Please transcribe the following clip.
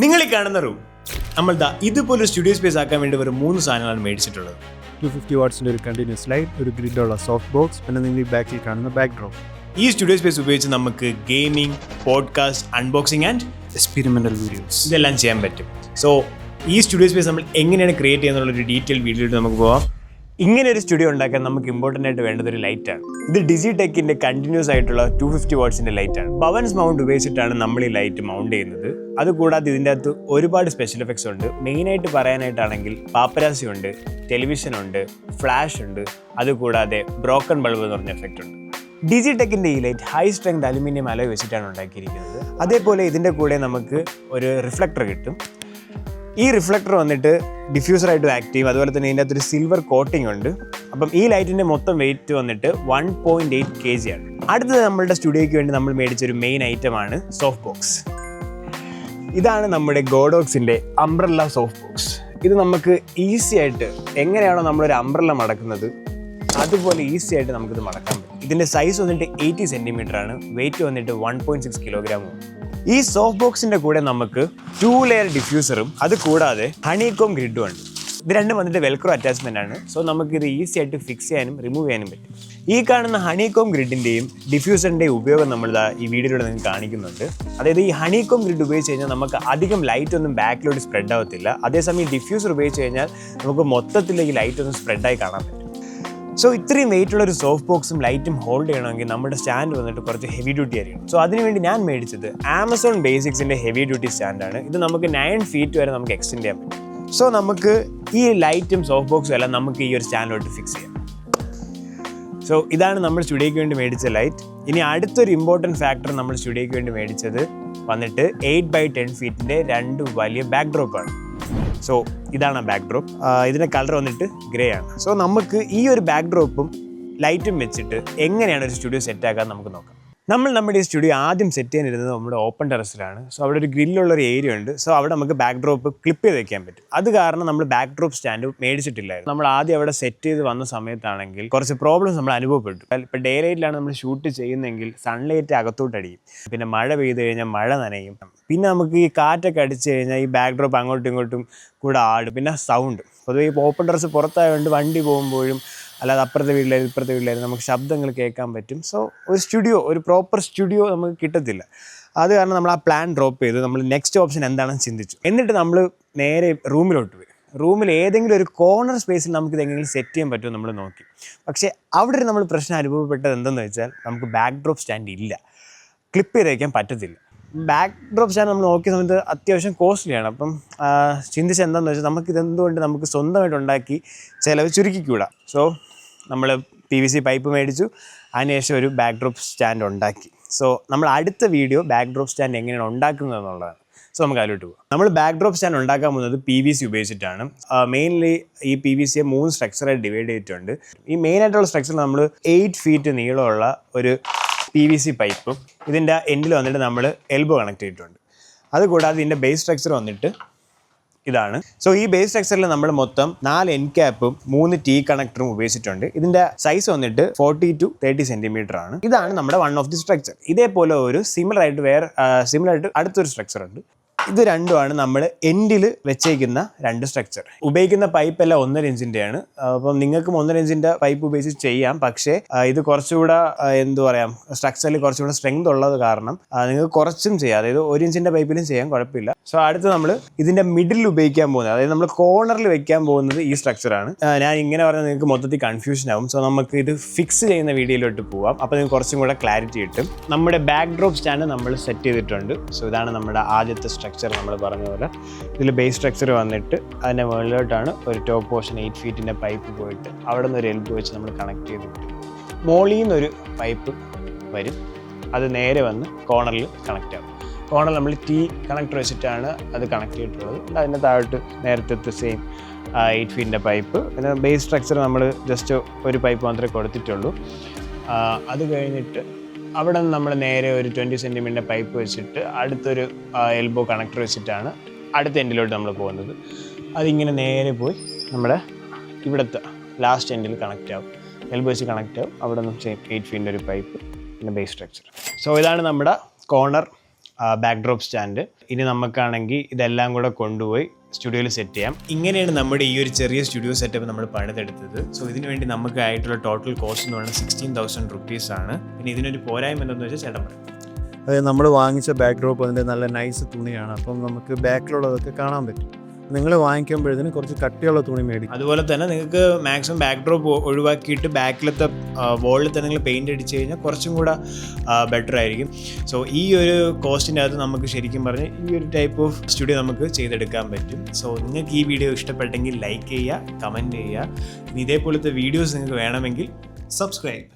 നിങ്ങൾ ഈ കാണുന്ന റൂം നമ്മൾ ഇതുപോലൊരു സ്റ്റുഡിയോ സ്പേസ് ആക്കാൻ വേണ്ടി ഒരു 3 സാധനങ്ങളാണ് മേടിച്ചിട്ടുള്ളത്. 250 വാട്ട്സിൻ്റെ ഒരു കണ്ടിന്യൂസ് ലൈറ്റ്, ഒരു ഗ്രിഡുള്ള സോഫ്റ്റ് ബോക്സ്, പിന്നെ നിങ്ങൾ ഈ ബാക്കിൽ കാണുന്ന ബാക്ക് ഡ്രോപ്പ്. ഈ സ്റ്റുഡിയോ സ്പേസ് ഉപയോഗിച്ച് നമുക്ക് gaming, podcast, unboxing and experimental videos ഇതെല്ലാം ചെയ്യാൻ പറ്റും. സോ ഈ സ്റ്റുഡിയോ സ്പേസ് നമ്മൾ എങ്ങനെയാണ് ക്രിയേറ്റ് ചെയ്യുന്നുള്ളൊരു ഡീറ്റെയിൽ വീഡിയോയിലോട്ട് നമുക്ക് പോകാം. ഇങ്ങനെ ഒരു സ്റ്റുഡിയോ ഉണ്ടാക്കാൻ നമുക്ക് ഇമ്പോർട്ടൻ്റ് ആയിട്ട് വേണ്ടത് ഒരു ലൈറ്റാണ്. ഇത് ഡിജിടെക്കിൻ്റെ കണ്ടിന്യൂസ് ആയിട്ടുള്ള 250 വാട്ട്സിൻ്റെ ലൈറ്റാണ്. പവൻസ് മൗണ്ട് ഉപയോഗിച്ചിട്ടാണ് നമ്മൾ ഈ ലൈറ്റ് മൗണ്ട് ചെയ്യുന്നത്. അതുകൂടാതെ ഇതിൻ്റെ അകത്ത് ഒരുപാട് സ്പെഷ്യൽ എഫക്ട്സ് ഉണ്ട്. മെയിനായിട്ട് പറയാനായിട്ടാണെങ്കിൽ പാപ്പരാസി ഉണ്ട്, ടെലിവിഷൻ ഉണ്ട്, ഫ്ലാഷ് ഉണ്ട്, അതുകൂടാതെ ബ്രോക്കൺ ബൾബ് എന്ന് പറഞ്ഞ എഫക്റ്റ് ഉണ്ട്. ഡിജിടെക്കിൻ്റെ ഈ light high strength aluminium alloy വെച്ചിട്ടാണ് ഉണ്ടാക്കിയിരിക്കുന്നത്. അതേപോലെ ഇതിൻ്റെ കൂടെ നമുക്ക് ഒരു റിഫ്ലക്ടർ കിട്ടും. ഈ റിഫ്ലക്ടർ വന്നിട്ട് ഡിഫ്യൂസറായിട്ട് ആക്ട് ചെയ്യും. അതുപോലെ തന്നെ ഇതിൻ്റെ അകത്തൊരു സിൽവർ കോട്ടിംഗ് ഉണ്ട്. അപ്പം ഈ ലൈറ്റിൻ്റെ മൊത്തം വെയിറ്റ് വന്നിട്ട് 1.8 kg ആണ്. അടുത്തത് നമ്മളുടെ സ്റ്റുഡിയോയ്ക്ക് വേണ്ടി നമ്മൾ മേടിച്ചൊരു മെയിൻ ഐറ്റമാണ് സോഫ്റ്റ് ബോക്സ്. ഇതാണ് നമ്മുടെ ഗോഡോക്സിൻ്റെ അംബ്രല്ല സോഫ്റ്റ് ബോക്സ്. ഇത് നമുക്ക് ഈസി ആയിട്ട് എങ്ങനെയാണോ നമ്മളൊരു അംബ്രല്ല മടക്കുന്നത് അതുപോലെ ഈസി ആയിട്ട് നമുക്കിത് മടക്കാൻ പറ്റും. ഇതിൻ്റെ സൈസ് വന്നിട്ട് 80 സെൻറ്റിമീറ്റർ ആണ്. വെയിറ്റ് വന്നിട്ട് 1.6 കിലോഗ്രാമും. ഈ സോഫ്റ്റ് ബോക്സിൻ്റെ കൂടെ നമുക്ക് 2 ലെയർ ഡിഫ്യൂസറും അത് കൂടാതെ ഹണികോം ഗ്രിഡും ഉണ്ട്. ഇത് രണ്ടും വന്നിട്ട് വെൽക്രോ അറ്റാച്ച്മെൻ്റ് ആണ്. സോ നമുക്കിത് ഈസി ആയിട്ട് ഫിക്സ് ചെയ്യാനും റിമൂവ് ചെയ്യാനും പറ്റും. ഈ കാണുന്ന ഹണികോം ഗ്രിഡിൻ്റെയും ഡിഫ്യൂസറിൻ്റെയും ഉപയോഗം നമ്മൾ ഈ വീഡിയോയിലൂടെ നിങ്ങൾക്ക് കാണിക്കുന്നുണ്ട്. അതായത് ഈ ഹണികോം ഗ്രിഡ് ഉപയോഗിച്ച് കഴിഞ്ഞാൽ നമുക്ക് അധികം ലൈറ്റ് ഒന്നും ബാക്കിലോട്ട് സ്പ്രെഡ് ആവത്തില്ല. അതേസമയം ഡിഫ്യൂസർ ഉപയോഗിച്ച് കഴിഞ്ഞാൽ നമുക്ക് മൊത്തത്തിൽ ഈ ലൈറ്റ് ഒന്നും സ്പ്രെഡായി കാണാൻ പറ്റും. സോ ഇത്രയും വെയിറ്റുള്ള ഒരു സോഫ്റ്റ് ബോക്സും ലൈറ്റും ഹോൾഡ് ചെയ്യണമെങ്കിൽ നമ്മുടെ സ്റ്റാൻഡ് വന്നിട്ട് കുറച്ച് ഹെവി ഡ്യൂട്ടി ആയിരിക്കും. സോ അതിനുവേണ്ടി ഞാൻ മേടിച്ചത് ആമസോൺ ബേസിക്സിൻ്റെ ഹെവി ഡ്യൂട്ടി സ്റ്റാൻഡാണ്. ഇത് നമുക്ക് 9 feet വരെ നമുക്ക് എക്സ്റ്റെൻഡ് ചെയ്യാൻ പറ്റും. സോ നമുക്ക് ഈ ലൈറ്റും സോഫ്റ്റ് ബോക്സും എല്ലാം നമുക്ക് ഈ ഒരു സ്റ്റാൻഡിലോട്ട് ഫിക്സ് ചെയ്യാം. സോ ഇതാണ് നമ്മൾ സ്റ്റുഡിയോയ്ക്ക് വേണ്ടി മേടിച്ച ലൈറ്റ്. ഇനി അടുത്തൊരു ഇമ്പോർട്ടൻറ്റ് ഫാക്ടർ നമ്മൾ സ്റ്റുഡിയോയ്ക്ക് വേണ്ടി മേടിച്ചത് വന്നിട്ട് 8x10 feetൻ്റെ 2 വലിയ ബാക്ക് ഡ്രോപ്പാണ്. സോ ഇതാണ് ബാക്ക് ഡ്രോപ്പ്. ഇതിൻ്റെ കളർ വന്നിട്ട് ഗ്രേ ആണ്. സോ നമുക്ക് ഈ ഒരു ബാക്ക് ഡ്രോപ്പും ലൈറ്റും വെച്ചിട്ട് എങ്ങനെയാണ് ഒരു സ്റ്റുഡിയോ സെറ്റ് ആക്കാൻ നമുക്ക് നോക്കാം. നമ്മുടെ ഈ സ്റ്റുഡിയോ ആദ്യം സെറ്റ് ചെയ്യാനിരുന്നത് നമ്മുടെ ഓപ്പൺ ടെറസിലാണ്. സോ അവിടെ ഒരു ഗ്രില്ലുള്ളൊരു ഏരിയ ഉണ്ട്. സോ അവിടെ നമുക്ക് ബാക്ക് ഡ്രോപ്പ് ക്ലിപ്പ് ചെയ്ത് വെക്കാൻ പറ്റും. അത് കാരണം നമ്മൾ ബാക്ക് ഡ്രോപ്പ് സ്റ്റാൻഡ് മേടിച്ചിട്ടില്ലായിരുന്നു. നമ്മൾ ആദ്യം അവിടെ സെറ്റ് ചെയ്ത് വന്ന സമയത്താണെങ്കിൽ കുറച്ച് പ്രോബ്ലംസ് നമ്മൾ അനുഭവപ്പെട്ടു. ഇപ്പോൾ ഡേ ലൈറ്റിലാണ് നമ്മൾ ഷൂട്ട് ചെയ്യുന്നതെങ്കിൽ സൺലൈറ്റ് അകത്തോട്ടടിയും, പിന്നെ മഴ പെയ്ത് കഴിഞ്ഞാൽ മഴ നനയും, പിന്നെ നമുക്ക് ഈ കാറ്റൊക്കെ അടിച്ച് കഴിഞ്ഞാൽ ഈ ബാക്ക് ഡ്രോപ്പ് അങ്ങോട്ടും ഇങ്ങോട്ടും കൂടെ ആടും, പിന്നെ സൗണ്ട്. പൊതുവെ ഈ ഓപ്പൺ ടെറസ് പുറത്തായതുകൊണ്ട് വണ്ടി പോകുമ്പോഴും അല്ലാതെ അപ്പുറത്തെ വീട്ടിലായാലും ഇപ്പുറത്തെ വീട്ടിലായാലും നമുക്ക് ശബ്ദങ്ങൾ കേൾക്കാൻ പറ്റും. സോ ഒരു പ്രോപ്പർ സ്റ്റുഡിയോ നമുക്ക് കിട്ടത്തില്ല. അത് കാരണം നമ്മൾ ആ പ്ലാൻ ഡ്രോപ്പ് ചെയ്ത് നമ്മൾ നെക്സ്റ്റ് ഓപ്ഷൻ എന്താണെന്ന് ചിന്തിച്ചു. എന്നിട്ട് നമ്മൾ നേരെ റൂമിലോട്ട് പോയി. റൂമിൽ ഏതെങ്കിലും ഒരു കോർണർ സ്പേസിൽ നമുക്കിത് എങ്ങനെയും സെറ്റ് ചെയ്യാൻ പറ്റുമോ നമ്മൾ നോക്കി. പക്ഷേ അവിടെ നമ്മൾ പ്രശ്നം അനുഭവപ്പെട്ടത് എന്തെന്ന് വെച്ചാൽ നമുക്ക് ബാക്ക് ഡ്രോപ്പ് സ്റ്റാൻഡ് ഇല്ല, ക്ലിപ്പ് ചെയ്ത് വയ്ക്കാൻ പറ്റത്തില്ല. ബാക്ക് ഡ്രോപ്പ് സ്റ്റാൻഡ് നമ്മൾ നോക്കിയ സമയത്ത് അത്യാവശ്യം കോസ്റ്റ്ലിയാണ്. അപ്പം ചിന്തിച്ച് എന്താണെന്ന് വെച്ചാൽ നമുക്കിതെന്തുകൊണ്ട് നമുക്ക് സ്വന്തമായിട്ട് ഉണ്ടാക്കി ചിലവ് ചുരുക്കിക്കൂടാ. സോ നമ്മൾ PVC പൈപ്പ് മേടിച്ചു, അതിനുശേഷം ഒരു ബാക്ക് ഡ്രോപ്പ് സ്റ്റാൻഡ് ഉണ്ടാക്കി. സോ നമ്മൾ അടുത്ത വീഡിയോ ബാക്ക് ഡ്രോപ്പ് സ്റ്റാൻഡ് എങ്ങനെയാണ് ഉണ്ടാക്കുന്നത് എന്നുള്ളതാണ്. സോ നമുക്ക് അതിലോട്ട് പോകാം. നമ്മൾ ബാക്ക് ഡ്രോപ്പ് സ്റ്റാൻഡ് ഉണ്ടാക്കാൻ പോകുന്നത് PVC ഉപയോഗിച്ചിട്ടാണ്. മെയിൻലി ഈ PVCയെ 3 സ്ട്രക്ചറായിട്ട് ഡിവൈഡ് ചെയ്തിട്ടുണ്ട്. ഈ മെയിനായിട്ടുള്ള സ്ട്രക്ചർ നമ്മൾ 8 feet നീളമുള്ള ഒരു PVC പൈപ്പും ഇതിൻ്റെ എൻഡിൽ വന്നിട്ട് നമ്മൾ എൽബോ കണക്ട് ചെയ്തിട്ടുണ്ട്. അതുകൂടാതെ ഇതിൻ്റെ ബേസ് സ്ട്രക്ചർ വന്നിട്ട് ഇതാണ്. സോ ഈ ബേസ് സ്ട്രക്ചറിൽ നമ്മൾ മൊത്തം 4 എൻ ക്യാപ്പും 3 T കണക്ടറും ഉപയോഗിച്ചിട്ടുണ്ട്. ഇതിൻ്റെ സൈസ് വന്നിട്ട് 40 to 30 സെൻറ്റിമീറ്റർ ആണ്. ഇതാണ് നമ്മുടെ വൺ ഓഫ് ദി സ്ട്രക്ചർ. ഇതേപോലെ ഒരു സിമിലർ ആയിട്ട് അടുത്തൊരു സ്ട്രക്ചർ ഉണ്ട്. ഇത് രണ്ടുമാണ് നമ്മൾ എൻഡിൽ വെച്ചേക്കുന്ന 2 സ്ട്രക്ചർ. ഉപയോഗിക്കുന്ന പൈപ്പ് എല്ലാം 1.5 ഇഞ്ചിൻ്റെയാണ്. അപ്പം നിങ്ങൾക്കും 1.5 ഇഞ്ചിൻ്റെ പൈപ്പ് ഉപയോഗിച്ച് ചെയ്യാം. പക്ഷേ ഇത് കുറച്ചുകൂടെ സ്ട്രക്ചറിൽ കുറച്ചുകൂടെ സ്ട്രെങ്ത് ഉള്ളത് കാരണം നിങ്ങൾക്ക് കുറച്ചും ചെയ്യാം. അതായത് 1 ഇഞ്ചിൻ്റെ പൈപ്പിലും ചെയ്യാൻ കുഴപ്പമില്ല. സോ അടുത്ത് നമ്മൾ ഇതിൻ്റെ മിഡിൽ ഉപയോഗിക്കാൻ പോകുന്നത്, അതായത് നമ്മൾ കോർണറിൽ വെക്കാൻ പോകുന്നത് ഈ സ്ട്രക്ചറാണ്. ഞാൻ ഇങ്ങനെ പറഞ്ഞാൽ നിങ്ങൾക്ക് മൊത്തത്തിൽ കൺഫ്യൂഷൻ ആവും. സോ നമുക്ക് ഇത് ഫിക്സ് ചെയ്യുന്ന വീഡിയോയിലോട്ട് പോവാം. അപ്പോൾ നിങ്ങൾക്ക് കുറച്ചും കൂടെ ക്ലാരിറ്റി കിട്ടും. നമ്മുടെ ബാക്ക് ഡ്രോപ്പ് സ്റ്റാൻഡ് നമ്മൾ സെറ്റ് ചെയ്തിട്ടുണ്ട്. സോ ഇതാണ് നമ്മുടെ ആദ്യത്തെ സ്ട്രക്ചർ. നമ്മൾ പറഞ്ഞ പോലെ ഇതിൽ ബേസ് സ്ട്രക്ചർ വന്നിട്ട് അതിൻ്റെ മുകളിലോട്ടാണ് ഒരു ടോപ്പ് പോർഷൻ 8 feetൻ്റെ പൈപ്പ് പോയിട്ട് അവിടെ നിന്ന് ഒരു എൽബോ വെച്ച് നമ്മൾ കണക്ട് ചെയ്തിട്ട് മോളിൽ നിന്നൊരു പൈപ്പ് വരും. അത് നേരെ വന്ന് കോർണറിൽ കണക്റ്റ് ആവും. കോർണറിൽ നമ്മൾ T കണക്ടർ വെച്ചിട്ടാണ് അത് കണക്ട് ചെയ്തിട്ടുള്ളത്. അതിൻ്റെ താഴോട്ട് നേരത്തെ സെയിം 8 feetൻ്റെ പൈപ്പ്. പിന്നെ ബേസ് സ്ട്രക്ചർ നമ്മൾ ജസ്റ്റ് ഒരു പൈപ്പ് മാത്രമേ കൊടുത്തിട്ടുള്ളൂ. അത് കഴിഞ്ഞിട്ട് അവിടെ നിന്ന് നമ്മൾ നേരെ ഒരു 20 സെൻറ്റിമീറ്ററിൻ്റെ പൈപ്പ് വെച്ചിട്ട് അടുത്തൊരു എൽബോ കണക്ടർ വെച്ചിട്ടാണ് അടുത്ത എൻഡിലോട്ട് നമ്മൾ പോകുന്നത്. അതിങ്ങനെ നേരെ പോയി നമ്മുടെ ഇവിടുത്തെ ലാസ്റ്റ് എൻഡിൽ കണക്റ്റ് ആവും. എൽബോ വെച്ച് കണക്റ്റ് ആവും. അവിടെ നിന്ന് 8 feetൻ്റെ ഒരു പൈപ്പ്, പിന്നെ ബേസ് സ്ട്രക്ചർ. സോ ഇതാണ് നമ്മുടെ കോർണർ ബാക്ക്ഡ്രോപ്പ് സ്റ്റാൻഡ്. ഇനി നമുക്കാണെങ്കിൽ ഇതെല്ലാം കൂടെ കൊണ്ടുപോയി സ്റ്റുഡിയോയിൽ സെറ്റ് ചെയ്യാം. ഇങ്ങനെയാണ് നമ്മുടെ ഈ ഒരു ചെറിയ സ്റ്റുഡിയോ സെറ്റപ്പ് നമ്മൾ പണിതെടുത്തത്. സോ ഇതിനു വേണ്ടി നമുക്ക് ആയിട്ടുള്ള ടോട്ടൽ കോസ്റ്റ് എന്ന് പറയുന്നത് 16,000 rupees ആണ്. പിന്നെ ഇതിനൊരു പോരായ്മ എന്താണെന്ന് വെച്ചാൽ ചേട്ടൻ പറയും. അതായത് നമ്മൾ വാങ്ങിച്ച ബാക്ക് ഡ്രോപ്പ് അതിൻ്റെ നല്ല നൈസ് തുണിയാണ്, അപ്പം നമുക്ക് ബാക്കിലുള്ളതൊക്കെ കാണാൻ പറ്റും. നിങ്ങൾ വാങ്ങിക്കുമ്പോഴത്തേനും കുറച്ച് കട്ടിയുള്ള തുണി മേടിക്കും. അതുപോലെ തന്നെ നിങ്ങൾക്ക് മാക്സിമം ബാക്ക് ഡ്രോപ്പ് ഒഴിവാക്കിയിട്ട് ബാക്കിലത്തെ വോളിൽ തന്നെ നിങ്ങൾ പെയിൻ്റ് അടിച്ച് കഴിഞ്ഞാൽ കുറച്ചും കൂടെ ബെറ്റർ ആയിരിക്കും. സോ ഈ ഒരു കോസ്റ്റിൻ്റെ അകത്ത് നമുക്ക് ശരിക്കും പറഞ്ഞാൽ ഈ ഒരു ടൈപ്പ് ഓഫ് സ്റ്റുഡിയോ നമുക്ക് ചെയ്തെടുക്കാൻ പറ്റും. സോ നിങ്ങൾക്ക് ഈ വീഡിയോ ഇഷ്ടപ്പെട്ടെങ്കിൽ ലൈക്ക് ചെയ്യുക, കമൻറ്റ് ചെയ്യുക. ഇനി ഇതേപോലത്തെ വീഡിയോസ് നിങ്ങൾക്ക് വേണമെങ്കിൽ സബ്സ്ക്രൈബ് ചെയ്യുക.